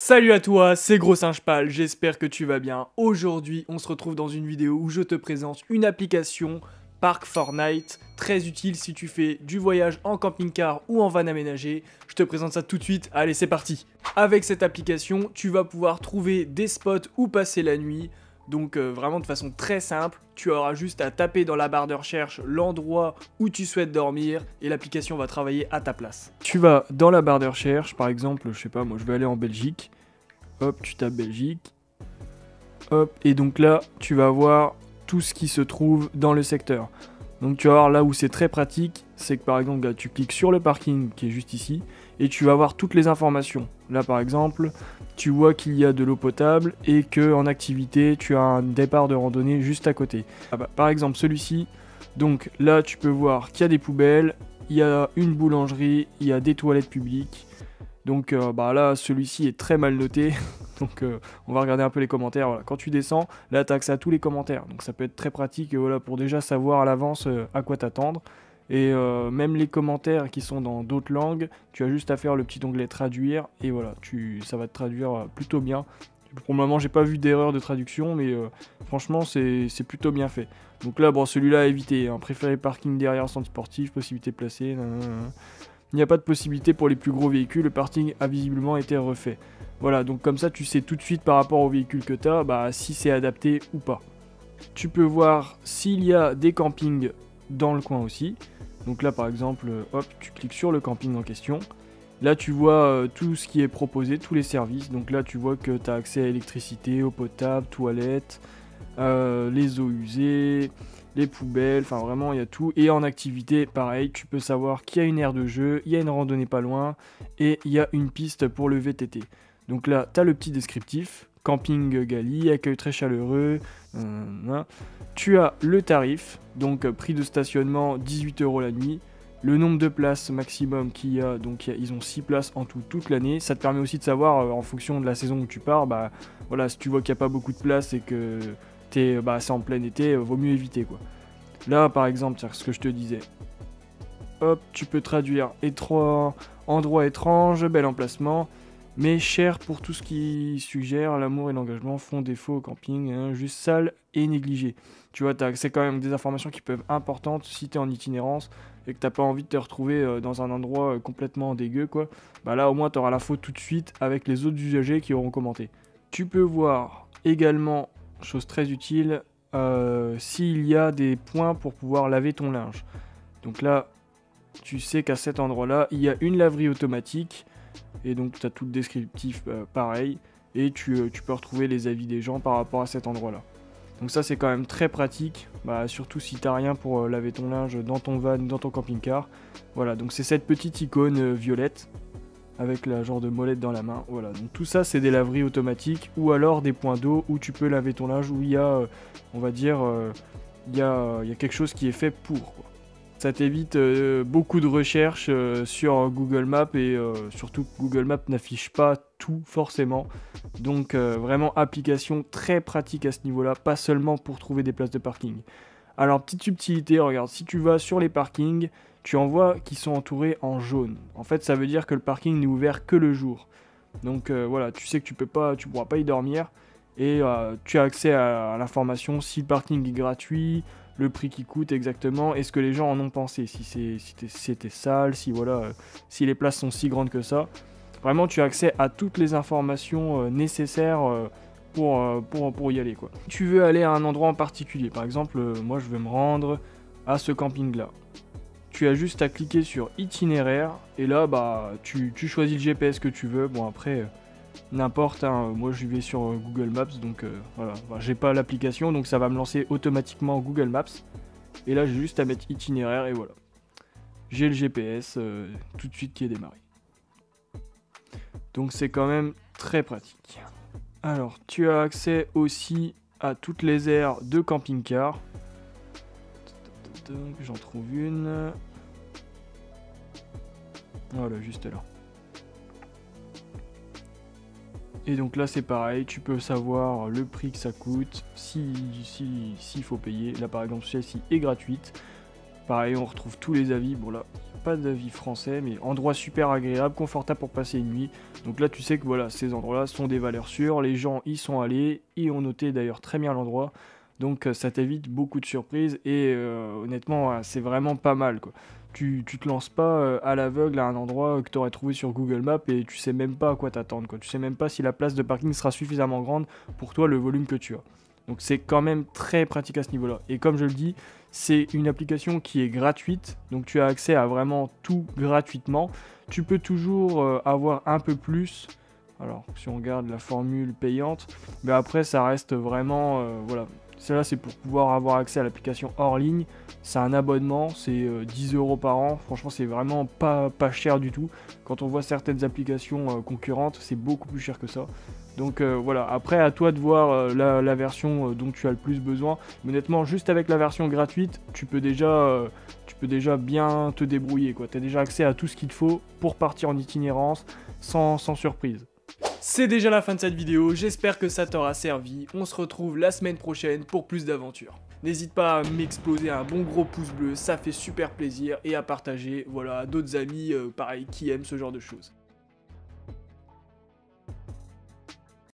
Salut à toi, c'est Gros Singe Pal, j'espère que tu vas bien. Aujourd'hui, on se retrouve dans une vidéo où je te présente une application Park Fortnite, très utile si tu fais du voyage en camping-car ou en van aménagé. Je te présente ça tout de suite, allez c'est parti. Avec cette application, tu vas pouvoir trouver des spots où passer la nuit. Donc vraiment de façon très simple, tu auras juste à taper dans la barre de recherche l'endroit où tu souhaites dormir et l'application va travailler à ta place. Tu vas dans la barre de recherche, par exemple, je sais pas, moi je vais aller en Belgique. Hop, tu tapes Belgique. Hop, et donc là, tu vas voir tout ce qui se trouve dans le secteur. Donc tu vas voir là où c'est très pratique, c'est que par exemple, là, tu cliques sur le parking qui est juste ici, et tu vas voir toutes les informations. Là par exemple, tu vois qu'il y a de l'eau potable et que en activité, tu as un départ de randonnée juste à côté. Ah bah, par exemple celui-ci, donc là tu peux voir qu'il y a des poubelles, il y a une boulangerie, il y a des toilettes publiques. Donc bah là, celui-ci est très mal noté. Donc on va regarder un peu les commentaires. Voilà. Quand tu descends, là tu as accès à tous les commentaires. Donc ça peut être très pratique voilà, pour déjà savoir à l'avance à quoi t'attendre. Et même les commentaires qui sont dans d'autres langues, tu as juste à faire le petit onglet traduire. Et voilà, ça va te traduire plutôt bien. Pour le moment, j'ai pas vu d'erreur de traduction, mais franchement, c'est plutôt bien fait. Donc là, bon, celui-là à éviter. Hein. Préféré parking derrière centre sportif, possibilité de placer. Il n'y a pas de possibilité pour les plus gros véhicules, le parking a visiblement été refait. Voilà, donc comme ça tu sais tout de suite par rapport au véhicule que tu as, bah, si c'est adapté ou pas. Tu peux voir s'il y a des campings dans le coin aussi. Donc là par exemple, hop, tu cliques sur le camping en question. Là tu vois tout ce qui est proposé, tous les services. Donc là tu vois que tu as accès à électricité, eau potable, toilettes, les eaux usées, les poubelles, enfin vraiment il y a tout. Et en activité, pareil, tu peux savoir qu'il y a une aire de jeu, il y a une randonnée pas loin et il y a une piste pour le VTT. Donc là, tu as le petit descriptif, camping Gali, accueil très chaleureux. Tu as le tarif, donc prix de stationnement 18 € la nuit. Le nombre de places maximum qu'il y a, donc ils ont 6 places en tout toute l'année. Ça te permet aussi de savoir en fonction de la saison où tu pars, bah voilà, si tu vois qu'il n'y a pas beaucoup de place et que c'est en plein été, vaut mieux éviter quoi. Là par exemple, c'est ce que je te disais. Hop, tu peux traduire endroit étrange, bel emplacement, mais cher pour tout ce qui suggère, l'amour et l'engagement font défaut au camping, hein, juste sale et négligé. Tu vois, c'est quand même des informations qui peuvent être importantes si tu es en itinérance et que t'as pas envie de te retrouver dans un endroit complètement dégueu quoi. Bah là au moins tu auras l'info tout de suite avec les autres usagers qui auront commenté. Tu peux voir également, chose très utile, s'il y a des points pour pouvoir laver ton linge. Donc là, tu sais qu'à cet endroit-là, il y a une laverie automatique. Et donc tu as tout le descriptif pareil. Et tu peux retrouver les avis des gens par rapport à cet endroit-là. Donc ça c'est quand même très pratique. Surtout si t'as rien pour laver ton linge dans ton van, dans ton camping-car. Voilà, donc c'est cette petite icône violette. Avec la genre de molette dans la main. Voilà, donc tout ça c'est des laveries automatiques. Ou alors des points d'eau où tu peux laver ton linge. Où il y a, on va dire, il y a quelque chose qui est fait pour quoi. Ça t'évite beaucoup de recherches sur Google Maps et surtout que Google Maps n'affiche pas tout forcément. Donc vraiment application très pratique à ce niveau-là, pas seulement pour trouver des places de parking. Alors petite subtilité, regarde, si tu vas sur les parkings, tu en vois qui sont entourés en jaune. En fait ça veut dire que le parking n'est ouvert que le jour. Donc voilà, tu sais que tu pourras pas y dormir et tu as accès à l'information si le parking est gratuit, le prix qui coûte exactement, et ce que les gens en ont pensé, si c'était sale, si les places sont si grandes que ça. Vraiment, tu as accès à toutes les informations nécessaires pour y aller, quoi. Tu veux aller à un endroit en particulier, par exemple, moi je veux me rendre à ce camping-là. Tu as juste à cliquer sur itinéraire, et là, tu choisis le GPS que tu veux. Bon, après, n'importe, hein. Moi je vais sur Google Maps, donc voilà, j'ai pas l'application, donc ça va me lancer automatiquement Google Maps. Et là j'ai juste à mettre itinéraire et voilà. J'ai le GPS tout de suite qui est démarré. Donc c'est quand même très pratique. Alors tu as accès aussi à toutes les aires de camping-car. J'en trouve une. Voilà, juste là. Et donc là c'est pareil, tu peux savoir le prix que ça coûte, s'il faut payer. Là par exemple celle-ci est gratuite. Pareil, on retrouve tous les avis. Bon là, pas d'avis français, mais endroit super agréable, confortable pour passer une nuit. Donc là, tu sais que voilà, ces endroits-là sont des valeurs sûres. Les gens y sont allés et ont noté d'ailleurs très bien l'endroit. Donc ça t'évite beaucoup de surprises et honnêtement, c'est vraiment pas mal, quoi. Tu te lances pas à l'aveugle à un endroit que tu aurais trouvé sur Google Maps et tu sais même pas à quoi t'attendre, quoi. Tu sais même pas si la place de parking sera suffisamment grande pour toi, le volume que tu as. Donc c'est quand même très pratique à ce niveau-là. Et comme je le dis, c'est une application qui est gratuite, donc tu as accès à vraiment tout gratuitement. Tu peux toujours avoir un peu plus. Alors si on regarde la formule payante, mais après ça reste vraiment, voilà. Celle-là c'est pour pouvoir avoir accès à l'application hors ligne. C'est un abonnement, c'est 10 € par an. Franchement c'est vraiment pas cher du tout. Quand on voit certaines applications concurrentes, c'est beaucoup plus cher que ça. Donc voilà, après à toi de voir la version dont tu as le plus besoin. Mais honnêtement, juste avec la version gratuite, tu peux déjà bien te débrouiller, quoi. Tu as déjà accès à tout ce qu'il te faut pour partir en itinérance sans surprise. C'est déjà la fin de cette vidéo, j'espère que ça t'aura servi. On se retrouve la semaine prochaine pour plus d'aventures. N'hésite pas à m'exploser un bon gros pouce bleu, ça fait super plaisir, et à partager, voilà, à d'autres amis, pareil, qui aiment ce genre de choses.